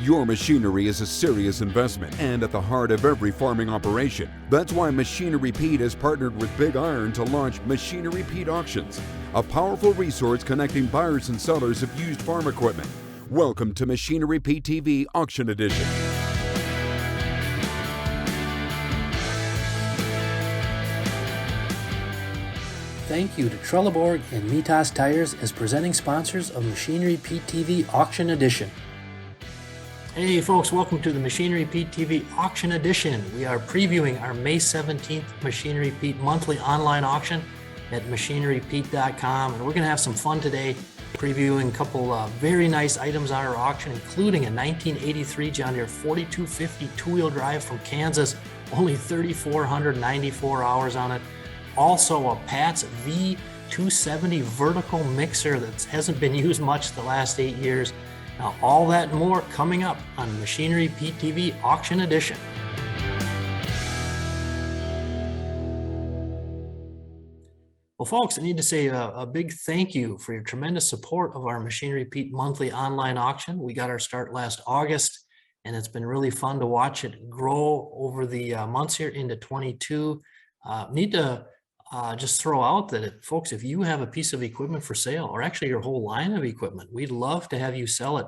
Your machinery is a serious investment and at the heart of every farming operation. That's why Machinery Pete has partnered with Big Iron to launch Machinery Pete Auctions, a powerful resource connecting buyers and sellers of used farm equipment. Welcome to Machinery Pete TV Auction Edition. Thank you to Trelleborg and Mitas Tires as presenting sponsors of Machinery Pete TV Auction Edition. Hey folks, welcome to the Machinery Pete TV Auction Edition. We are previewing our May 17th Machinery Pete monthly online auction at machinerypete.com, and we're going to have some fun today previewing a couple very nice items on our auction, including a 1983 John Deere 4250 two-wheel drive from Kansas, only 3,494 hours on it. Also a Pat's V270 vertical mixer that hasn't been used much the last 8 years. Now all that and more coming up on Machinery Pete TV Auction Edition. Well folks, I need to say a big thank you for your tremendous support of our Machinery Pete monthly online auction. We got our start last August and it's been really fun to watch it grow over the months here into 22. Need to just throw out that folks, if you have a piece of equipment for sale or actually your whole line of equipment, we'd love to have you sell it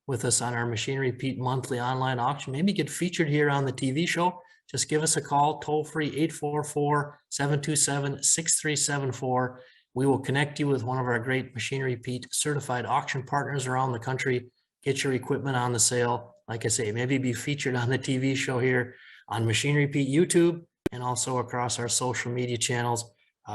with us on our Machinery Pete monthly online auction. Maybe get featured here on the TV show. Just give us a call, toll free 844-727-6374. We will connect you with one of our great Machinery Pete certified auction partners around the country. Get your equipment on the sale. Like I say, maybe be featured on the TV show here on Machinery Pete YouTube and also across our social media channels.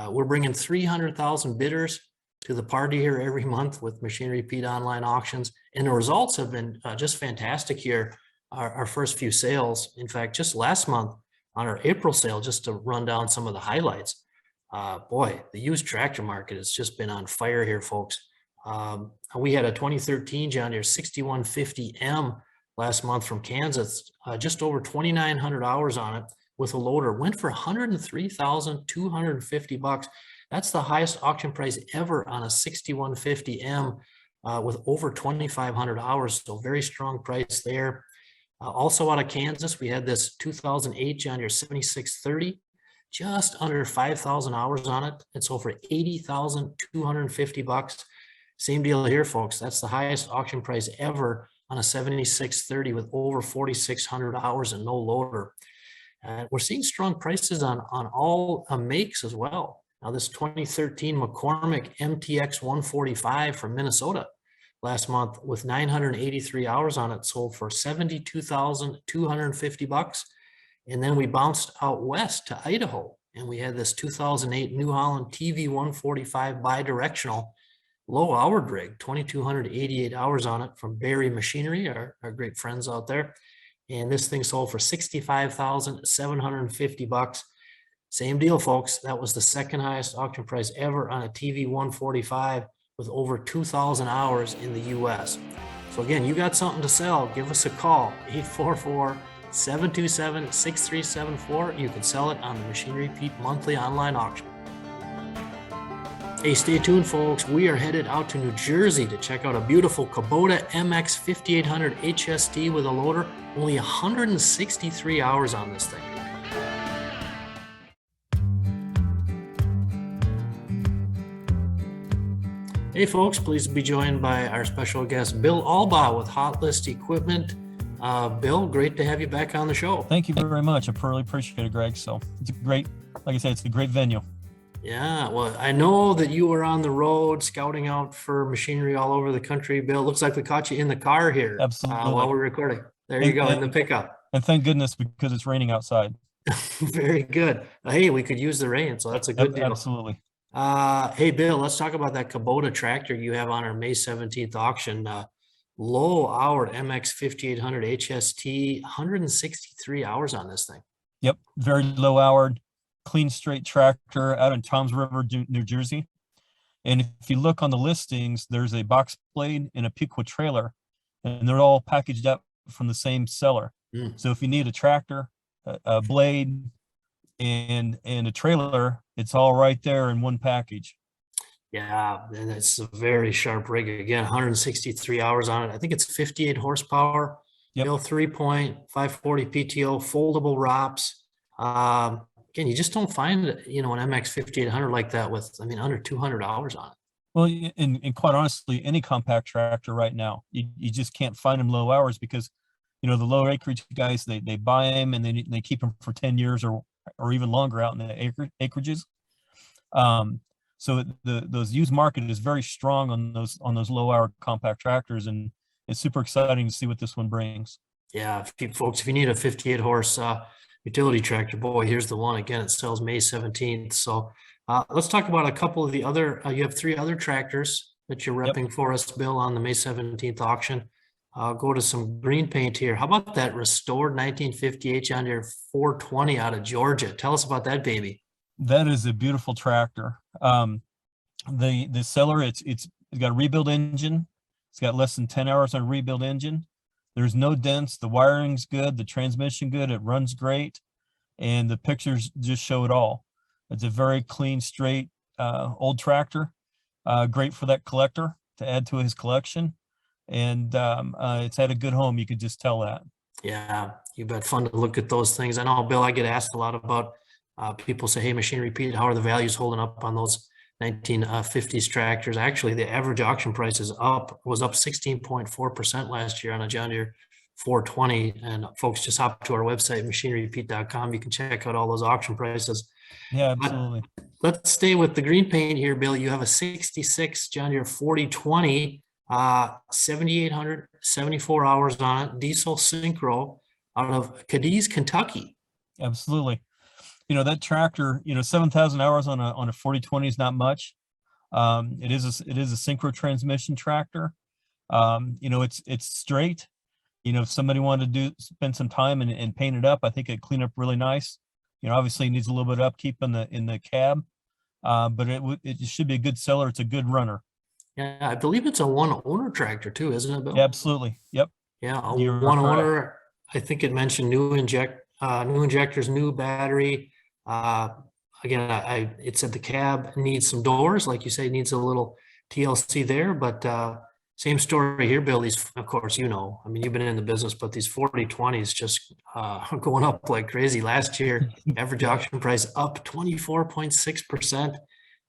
We're bringing 300,000 bidders to the party here every month with Machinery Pete online auctions. And the results have been just fantastic here. Our first few sales, in fact, just last month on our April sale, just to run down some of the highlights. Boy, the used tractor market has just been on fire here, folks. We had a 2013 John Deere 6150M last month from Kansas, just over 2,900 hours on it, with a loader, went for $103,250. That's the highest auction price ever on a 6150M with over 2,500 hours. So very strong price there. Also out of Kansas, we had this 2008 John Deere 7630, just under 5,000 hours on it. It sold for $80,250. Same deal here, folks. That's the highest auction price ever on a 7630 with over 4,600 hours and no loader. We're seeing strong prices on all makes as well. Now this 2013 McCormick MTX 145 from Minnesota last month with 983 hours on it sold for $72,250. And then we bounced out west to Idaho and we had this 2008 New Holland TV 145 bidirectional low hour rig, 2,288 hours on it from Barry Machinery, our great friends out there. And this thing sold for $65,750. Same deal, folks. That was the second highest auction price ever on a TV 145 with over 2,000 hours in the US. So again, you got something to sell, give us a call, 844-727-6374. You can sell it on the Machinery Pete monthly online auction. Hey, stay tuned, folks. We are headed out to New Jersey to check out a beautiful Kubota MX 5800 HST with a loader. Only 163 hours on this thing. Hey, folks, pleased to be joined by our special guest, Bill Albaugh with Hot List Equipment. Bill, great to have you back on the show. Thank you very much. I really appreciate it, Greg. So it's a great, like I said, it's a great venue. Yeah, well, I know that you were on the road scouting out for machinery all over the country, Bill. Looks like we caught you in the car here. Absolutely. While we're recording. There you go, in the pickup. And thank goodness, because it's raining outside. Very good. Hey, we could use the rain, so that's a good deal. Absolutely. Hey, Bill, let's talk about that Kubota tractor you have on our May 17th auction. Low hour MX 5800 HST, 163 hours on this thing. Yep, very low hour, clean straight tractor out in Toms River, New Jersey. And if you look on the listings, there's a box blade and a Pequa trailer, and they're all packaged up from the same seller. So if you need a tractor, a blade, and a trailer, it's all right there in one package. Yeah, and it's a very sharp rig. Again, 163 hours on it. I think it's 58 horsepower. Yep. Bill, 3-point, 540 PTO, foldable ROPS. Again, you just don't find, an MX 5800 like that with, under 200 hours on it. Well, and quite honestly, any compact tractor right now, you just can't find them low hours because, the low acreage guys, they buy them and they keep them for 10 years or even longer out in the acreages. So those used market is very strong on those low hour compact tractors, and it's super exciting to see what this one brings. Yeah, if you need a 58 horse utility tractor, boy, here's the one. Again, it sells May 17th. So let's talk about a couple of the other, you have 3 other tractors that you're repping for us, Bill, on the May 17th auction. Go to some green paint here. How about that restored 1958 John Deere 420 out of Georgia? Tell us about that baby. That is a beautiful tractor. The seller, it's got a rebuild engine. It's got less than 10 hours on a rebuild engine. There's no dents. The wiring's good. The transmission good. It runs great. And the pictures just show it all. It's a very clean, straight, old tractor. Great for that collector to add to his collection. And it's had a good home. You could just tell that. Yeah, you bet. Fun to look at those things. I know, Bill, I get asked a lot about people say, hey, Machinery Pete, how are the values holding up on those 1950s tractors? Actually, the average auction price was up 16.4% last year on a John Deere 420. And folks, just hop to our website, machinerypete.com. You can check out all those auction prices. Yeah, absolutely. But let's stay with the green paint here, Bill. You have a 66 John Deere 4020, 7,874 hours on it, diesel synchro out of Cadiz, Kentucky. Absolutely. That tractor, 7,000 hours on a 4020 is not much. It is a synchro transmission tractor. It's straight. If somebody wanted to spend some time and paint it up, I think it'd clean up really nice. Obviously it needs a little bit of upkeep in the cab, but it should be a good seller. It's a good runner. Yeah, I believe it's a one owner tractor too, isn't it, Bill? Yeah, absolutely. Yep. Yeah, You're one correct. owner. I think it mentioned new injectors, new battery. Again, it said the cab needs some doors, like you say, needs a little TLC there, but same story here, Bill. These, of course, you've been in the business, but these 4020s just going up like crazy. Last year, average auction price up 24.6%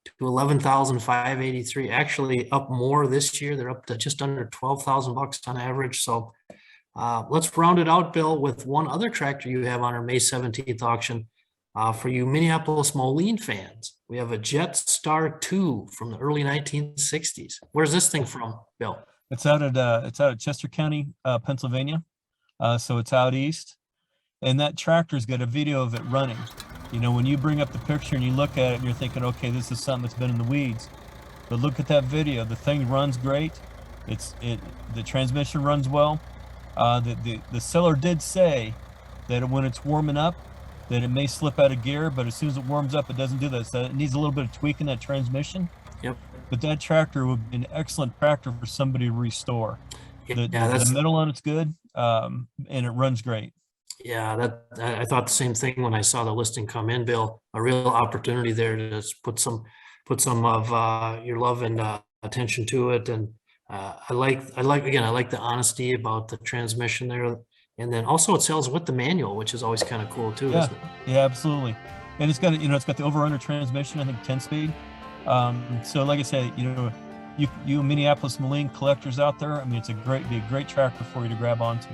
to 11,583. Actually, up more this year. They're up to just under $12,000 on average. So let's round it out, Bill, with one other tractor you have on our May 17th auction. For you Minneapolis Moline fans, we have a Jetstar 2 from the early 1960s. Where's this thing from, Bill? It's out of Chester County, Pennsylvania. So it's out east. And that tractor's got a video of it running. When you bring up the picture and you look at it and you're thinking, okay, this is something that's been in the weeds. But look at that video. The thing runs great. The transmission runs well. The seller did say that when it's warming up, that it may slip out of gear, but as soon as it warms up, it doesn't do that. So it needs a little bit of tweaking that transmission. Yep. But that tractor would be an excellent tractor for somebody to restore. The metal on it's good, and it runs great. Yeah, I thought the same thing when I saw the listing come in, Bill. A real opportunity there to just put some of your love and attention to it. And I like the honesty about the transmission there. And then also it sells with the manual, which is always kind of cool too, isn't it? Yeah, absolutely. And it's got the over-under transmission, I think 10-speed. So like I said, you Minneapolis Moline collectors out there, it's be a great tractor for you to grab onto.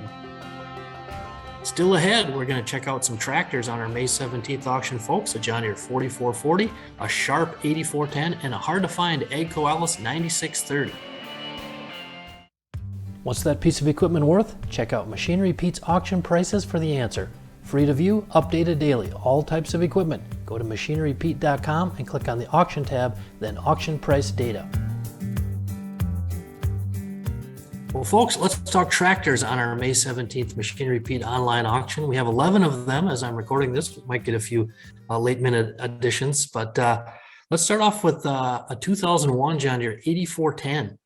Still ahead, we're going to check out some tractors on our May 17th auction, folks. A John Deere 4440, a Sharp 8410, and a hard-to-find AGCO Ellis 9630. What's that piece of equipment worth? Check out Machinery Pete's auction prices for the answer. Free to view, updated daily, all types of equipment. Go to machinerypete.com and click on the auction tab, then auction price data. Well, folks, let's talk tractors on our May 17th Machinery Pete online auction. We have 11 of them as I'm recording this. We might get a few late minute additions, but let's start off with a 2001 John Deere 8410.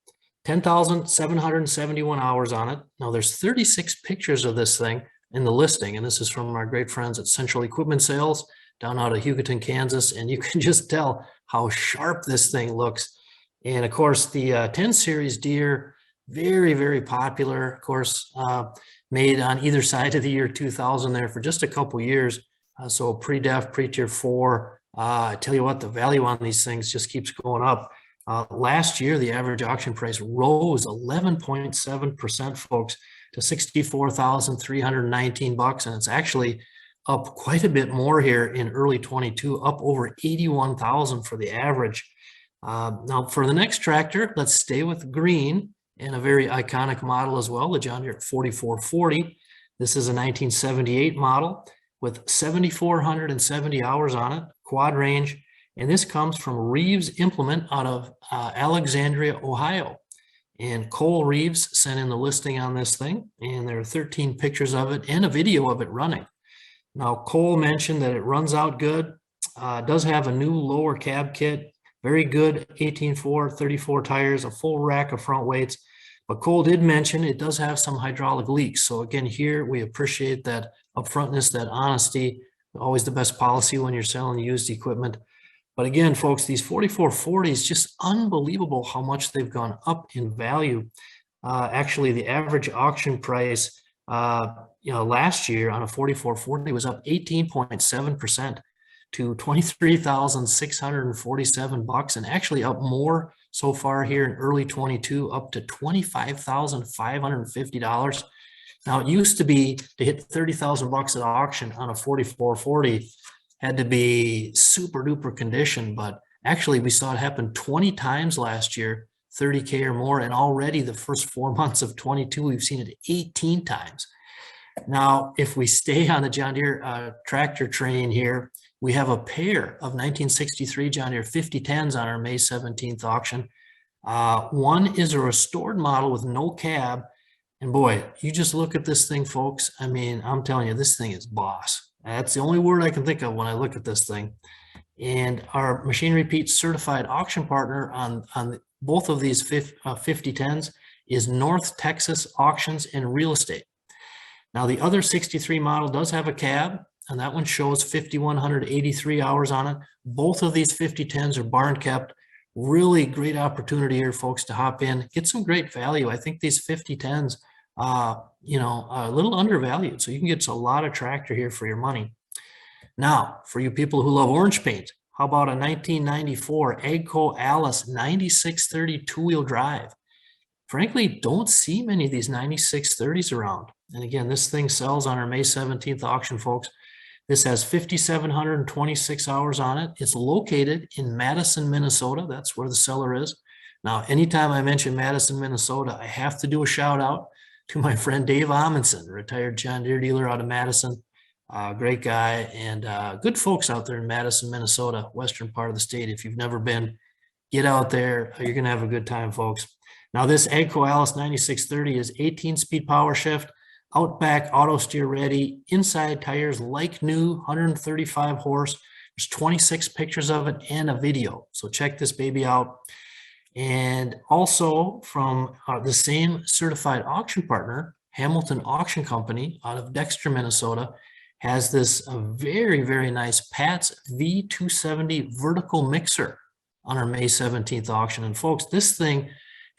10,771 hours on it. Now there's 36 pictures of this thing in the listing, and this is from our great friends at Central Equipment Sales down out of Hugoton, Kansas, and you can just tell how sharp this thing looks. And of course, the 10 series Deere Very, very popular, of course, made on either side of the year 2000 there for just a couple years. So pre-def, pre-tier 4. I tell you what, the value on these things just keeps going up. Last year, the average auction price rose 11.7%, folks, to $64,319, and it's actually up quite a bit more here in early 22, up over 81,000 for the average. Now for the next tractor, let's stay with green and a very iconic model as well, the John Deere 4440. This is a 1978 model with 7,470 hours on it, quad range, and this comes from Reeves Implement out of Alexandria, Ohio. And Cole Reeves sent in the listing on this thing, and there are 13 pictures of it and a video of it running. Now, Cole mentioned that it runs out good, does have a new lower cab kit, very good 18.4, 34 tires, a full rack of front weights. But Cole did mention it does have some hydraulic leaks. So again, here we appreciate that upfrontness, that honesty, always the best policy when you're selling used equipment. But again, folks, these 4440s, just unbelievable how much they've gone up in value. Actually, the average auction price, last year on a 4440 was up 18.7% to $23,647, and actually up more so far here in early 22, up to $25,550. Now, it used to be to hit 30,000 bucks at auction on a 4440 had to be super duper condition, but actually we saw it happen 20 times last year, 30K or more, and already the first 4 months of 22, we've seen it 18 times. Now, if we stay on the John Deere tractor train here, we have a pair of 1963 John Deere 5010s on our May 17th auction. One is a restored model with no cab. And boy, you just look at this thing, folks. I mean, I'm telling you, this thing is boss. That's the only word I can think of when I look at this thing. And our Machine Repeat certified auction partner on both of these 5010s is North Texas Auctions and Real Estate. Now, the other 63 model does have a cab, and that one shows 5,183 hours on it. Both of these 5010s are barn kept. Really great opportunity here, folks, to hop in, get some great value. I think these 5010s, are a little undervalued, so you can get a lot of tractor here for your money. Now, for you people who love orange paint, how about a 1994 AGCO Alice 9630 two-wheel drive? Frankly, don't see many of these 9630s around. And again, this thing sells on our May 17th auction, folks. This has 5,726 hours on it. It's located in Madison, Minnesota. That's where the seller is. Now, anytime I mention Madison, Minnesota, I have to do a shout out to my friend Dave Amundsen, retired John Deere dealer out of Madison. Great guy, and good folks out there in Madison, Minnesota, western part of the state. If you've never been, get out there. You're going to have a good time, folks. Now, this AGCO Alice 9630 is 18-speed power shift, Outback auto steer ready, inside tires like new, 135 horse. There's 26 pictures of it and a video. So check this baby out. And also from the same certified auction partner, Hamilton Auction Company out of Dexter, Minnesota, has this very, very nice Pat's V270 vertical mixer on our May 17th auction. And folks, this thing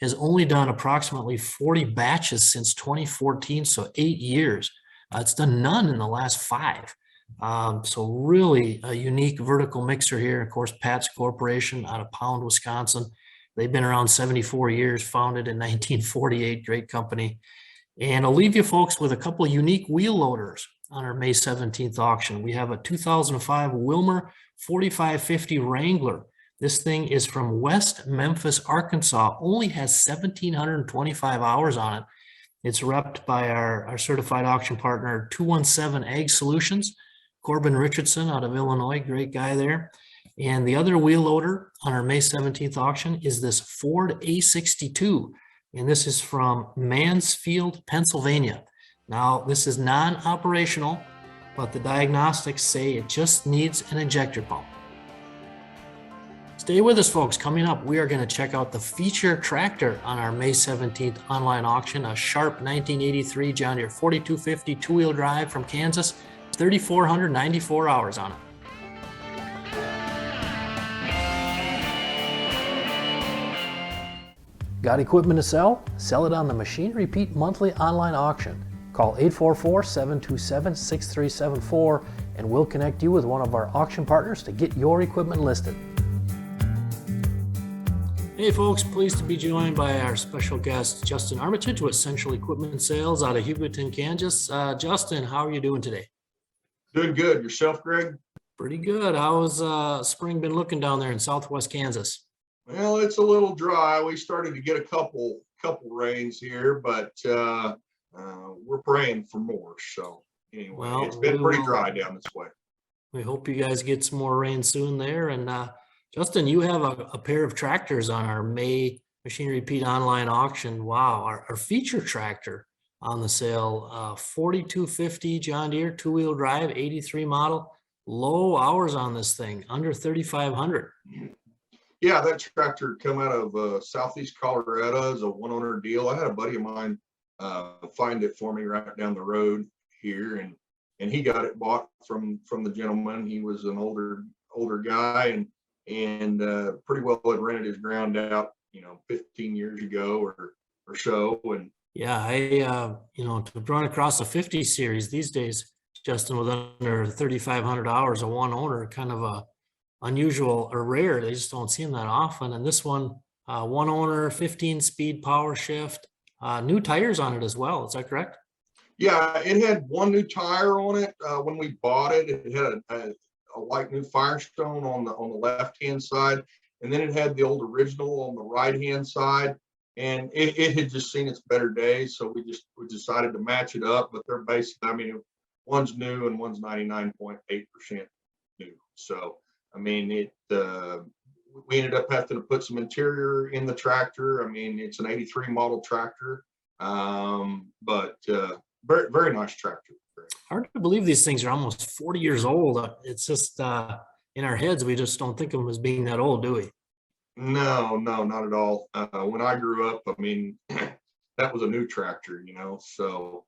has only done approximately 40 batches since 2014, so 8 years. It's done none in the last 5. So really a unique vertical mixer here. Of course, Pat's Corporation out of Pound, Wisconsin. They've been around 74 years, founded in 1948, great company. And I'll leave you folks with a couple of unique wheel loaders on our May 17th auction. We have a 2005 Wilmer 4550 Wrangler. This thing is from West Memphis, Arkansas, only has 1,725 hours on it. It's repped by our certified auction partner, 217 Ag Solutions, Corbin Richardson out of Illinois, great guy there. And the other wheel loader on our May 17th auction is this Ford A62, and this is from Mansfield, Pennsylvania. Now, this is non-operational, but the diagnostics say it just needs an injector pump. Stay with us, folks. Coming up, we are going to check out the feature tractor on our May 17th online auction, a Sharp 1983 John Deere 4250 two-wheel drive from Kansas, 3,494 hours on it. Got equipment to sell? Sell it on the Machinery Pete monthly online auction. Call 844-727-6374 and we'll connect you with one of our auction partners to get your equipment listed. Hey folks, pleased to be joined by our special guest, Justin Armitage with Central Equipment Sales out of Hugoton, Kansas. Justin, how are you doing today? Doing good. Yourself, Greg? Pretty good. How's spring been looking down there in Southwest Kansas? Well, it's a little dry. We started to get a couple rains here, but we're praying for more. So anyway, Well, it's been pretty dry down this way. We hope you guys get some more rain soon there. And Justin, you have a pair of tractors on our May Machinery Pete online auction. Wow, our feature tractor on the sale, 4250 John Deere two-wheel drive, 83 model. Low hours on this thing, under 3,500. Yeah, that tractor come out of Southeast Colorado as a one-owner deal. I had a buddy of mine find it for me right down the road here, and he got it bought from the gentleman. He was an older guy and pretty well had rented his ground out, 15 years ago or so. And yeah, I to run across a 50 series these days, Justin, with under 3,500 hours, a one owner, kind of a unusual or rare. They just don't see them that often. And this one, one owner, 15 speed power shift, new tires on it as well. Is that correct? Yeah, it had one new tire on it. When we bought it, it had a light new Firestone on the left-hand side. And then it had the old original on the right-hand side. And it had just seen its better days. So we decided to match it up, but they're basically, one's new and one's 99.8% new. So, we ended up having to put some interior in the tractor. It's an 83 model tractor, but very, very nice tractor. Hard to believe these things are almost 40 years old. It's just in our heads, we just don't think of them as being that old, do we? No, not at all. When I grew up, that was a new tractor, so.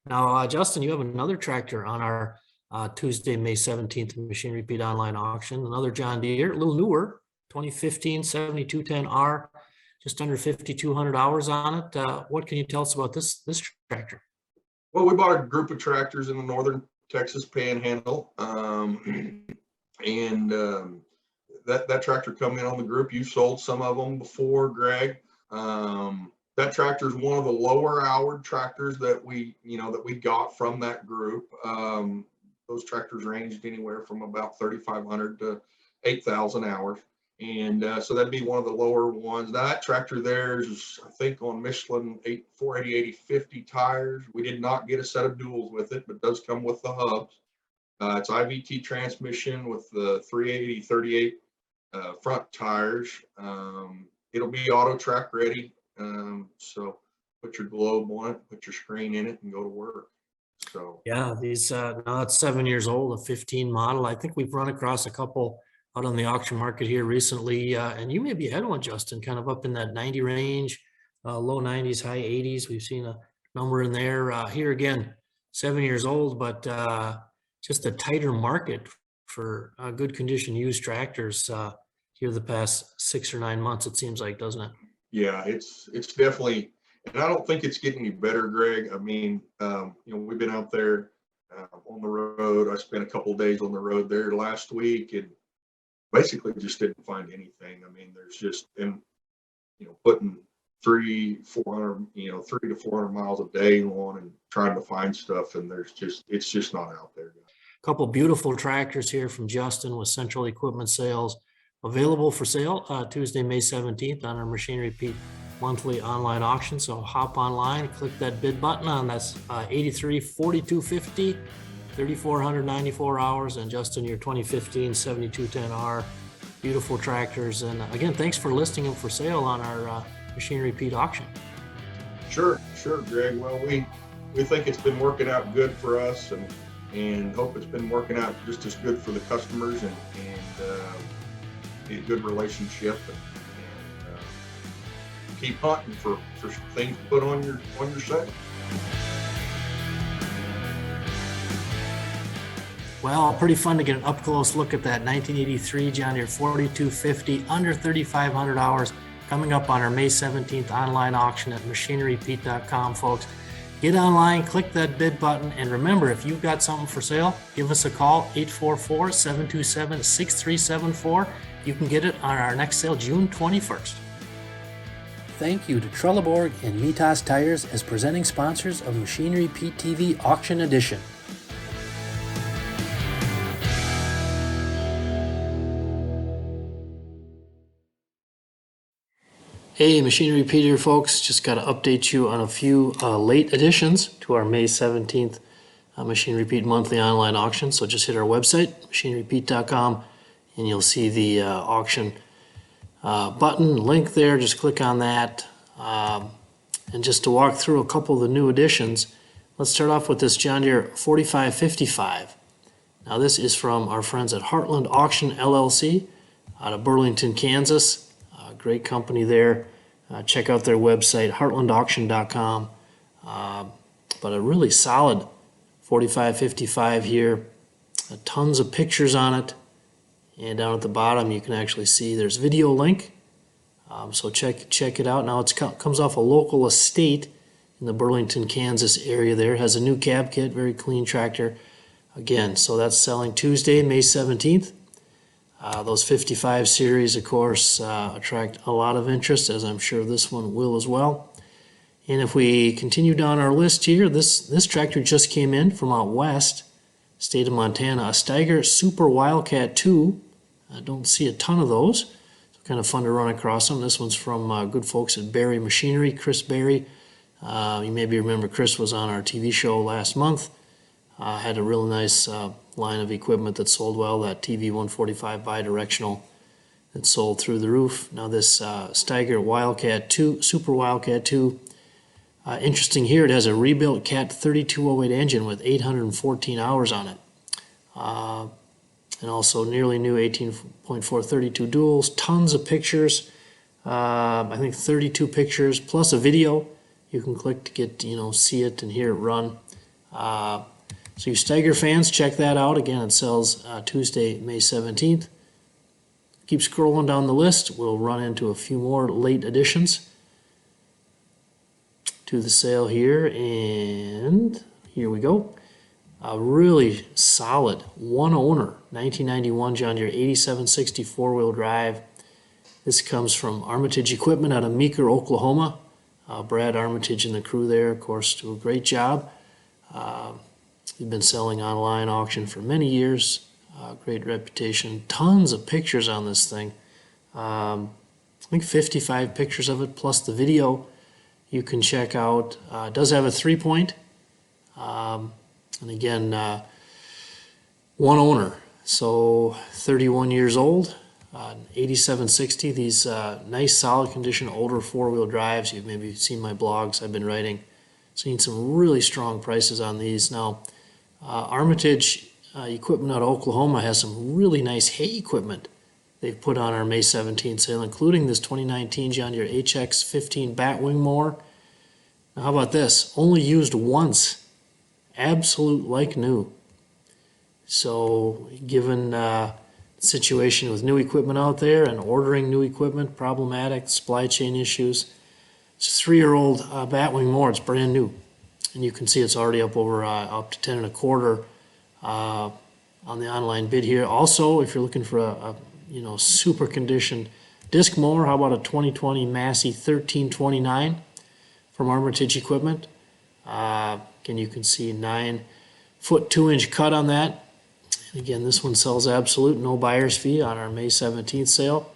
Now, Justin, you have another tractor on our Tuesday, May 17th Machinery Pete online auction, another John Deere, a little newer, 2015 7210R, just under 5,200 hours on it. What can you tell us about this tractor? Well, we bought a group of tractors in the northern Texas Panhandle, and that tractor come in on the group. You sold some of them before, Greg. That tractor is one of the lower houred tractors that we got from that group. Those tractors ranged anywhere from about 3,500 to 8,000 hours. And so that'd be one of the lower ones. Now, that tractor there is, I think, on Michelin 480/80/50 tires. We did not get a set of duals with it, but it does come with the hubs. It's IVT transmission with the 380/38 front tires. It'll be auto track ready. So put your globe on it, put your screen in it, and go to work. So yeah, these now it's 7 years old, a 15 model. I think we've run across a couple out on the auction market here recently, and you may be ahead of one, Justin, kind of up in that 90 range, low 90s, high 80s. We've seen a number in there. Here again, 7 years old, but just a tighter market for good condition used tractors here the past 6 or 9 months, it seems like, doesn't it? Yeah, it's definitely, and I don't think it's getting any better, Greg. We've been out there on the road. I spent a couple of days on the road there last week and basically just didn't find anything. There's just been, putting 300 to 400 miles a day on and trying to find stuff, and it's just not out there. A couple beautiful tractors here from Justin with Central Equipment Sales, available for sale Tuesday, May 17th on our Machinery Pete monthly online auction. So hop online, click that bid button on that's 83 4250, 3,494 hours, and Justin, your 2015 7210R, beautiful tractors. And again, thanks for listing them for sale on our Machinery Pete auction. Sure, Greg. Well, we think it's been working out good for us, and hope it's been working out just as good for the customers, and be a good relationship, and keep hunting for things to put on your sale. Well, pretty fun to get an up close look at that 1983 John Deere 4250, under 3,500 hours, coming up on our May 17th online auction at machinerypete.com, folks. Get online, click that bid button, and remember, if you've got something for sale, give us a call, 844-727-6374. You can get it on our next sale, June 21st. Thank you to Trelleborg and Mitas Tires as presenting sponsors of Machinery Pete TV Auction Edition. Hey, Machinery Pete here, folks. Just got to update you on a few late additions to our May 17th Machinery Pete monthly online auction. So just hit our website, machinerypete.com, and you'll see the auction button link there. Just click on that. And just to walk through a couple of the new additions, let's start off with this John Deere 4555. Now this is from our friends at Heartland Auction LLC out of Burlington, Kansas. Great company there. Check out their website, heartlandauction.com. But a really solid 4555 here. Tons of pictures on it. And down at the bottom, you can actually see there's video link. So check it out. Now it comes off a local estate in the Burlington, Kansas area there. It has a new cab kit, very clean tractor. Again, so that's selling Tuesday, May 17th. Those 55 series, of course, attract a lot of interest, as I'm sure this one will as well. And if we continue down our list here, this tractor just came in from out west, state of Montana, a Steiger Super Wildcat 2. I don't see a ton of those. It's kind of fun to run across them. This one's from good folks at Barry Machinery, Chris Barry. You maybe remember Chris was on our TV show last month. Had a really nice line of equipment that sold well, that TV 145 bidirectional that sold through the roof. Now this Steiger Wildcat 2, Super Wildcat 2, interesting here, it has a rebuilt Cat 3208 engine with 814 hours on it. And also nearly new 18.432 duals, tons of pictures, I think 32 pictures, plus a video. You can click to get, see it and hear it run. So you Steiger fans, check that out. Again, it sells Tuesday, May 17th. Keep scrolling down the list. We'll run into a few more late additions to the sale here. And here we go. A really solid one owner, 1991 John Deere 8760 four-wheel drive. This comes from Armitage Equipment out of Meeker, Oklahoma. Brad Armitage and the crew there, of course, do a great job. We've been selling online auction for many years. Great reputation. Tons of pictures on this thing. I think 55 pictures of it, plus the video you can check out. It does have a 3-point. And again, one owner. So 31 years old, 8760. These nice, solid condition, older four-wheel drives. You've maybe seen my blogs I've been writing. Seen some really strong prices on these. Now, Armitage Equipment out of Oklahoma has some really nice hay equipment they've put on our May 17th sale, including this 2019 John Deere HX15 Batwing mower. Now, how about this? Only used once. Absolute like new. So, given the situation with new equipment out there and ordering new equipment, problematic, supply chain issues, it's a 3-year-old Batwing mower. It's brand new. And you can see it's already up over up to 10 1/4 on the online bid here. Also, if you're looking for a super condition disc mower, how about a 2020 Massey 1329 from Armitage Equipment? Again, you can see 9-foot 2-inch cut on that. And again, this one sells absolute, no buyer's fee on our May 17th sale.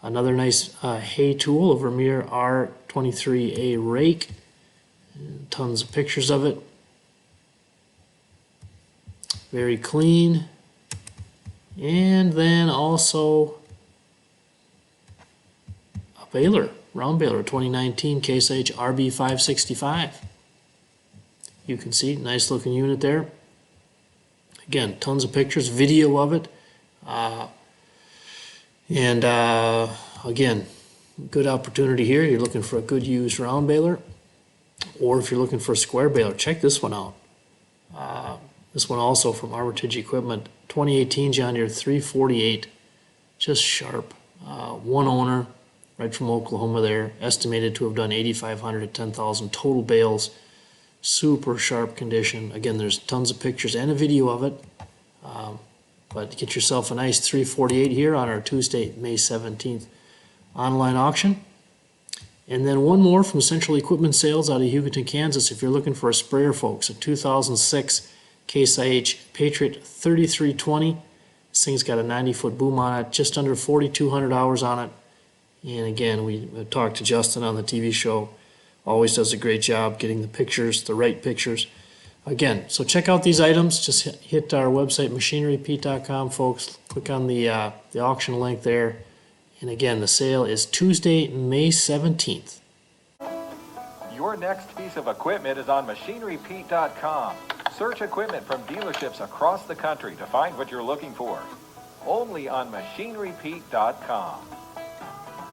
Another nice hay tool, a Vermeer R23A rake. Tons of pictures of it. Very clean. And then also a baler, round baler, 2019 Case H RB565. You can see, nice looking unit there. Again, tons of pictures, video of it. Again, good opportunity here. You're looking for a good used round baler, or if you're looking for a square baler, check this one out. This one also from Armitage Equipment, 2018 John Deere 348, just sharp. One owner, right from Oklahoma there, estimated to have done 8,500 to 10,000 total bales. Super sharp condition. Again, there's tons of pictures and a video of it. But get yourself a nice 348 here on our Tuesday, May 17th online auction. And then one more from Central Equipment Sales out of Hugoton, Kansas. If you're looking for a sprayer, folks, a 2006 Case IH Patriot 3320. This thing's got a 90-foot boom on it, just under 4,200 hours on it. And again, we talked to Justin on the TV show. Always does a great job getting the pictures, the right pictures. Again, so check out these items. Just hit our website, machinerypete.com, folks. Click on the auction link there. And again, the sale is Tuesday, May 17th. Your next piece of equipment is on machinerypete.com. Search equipment from dealerships across the country to find what you're looking for. Only on machinerypete.com.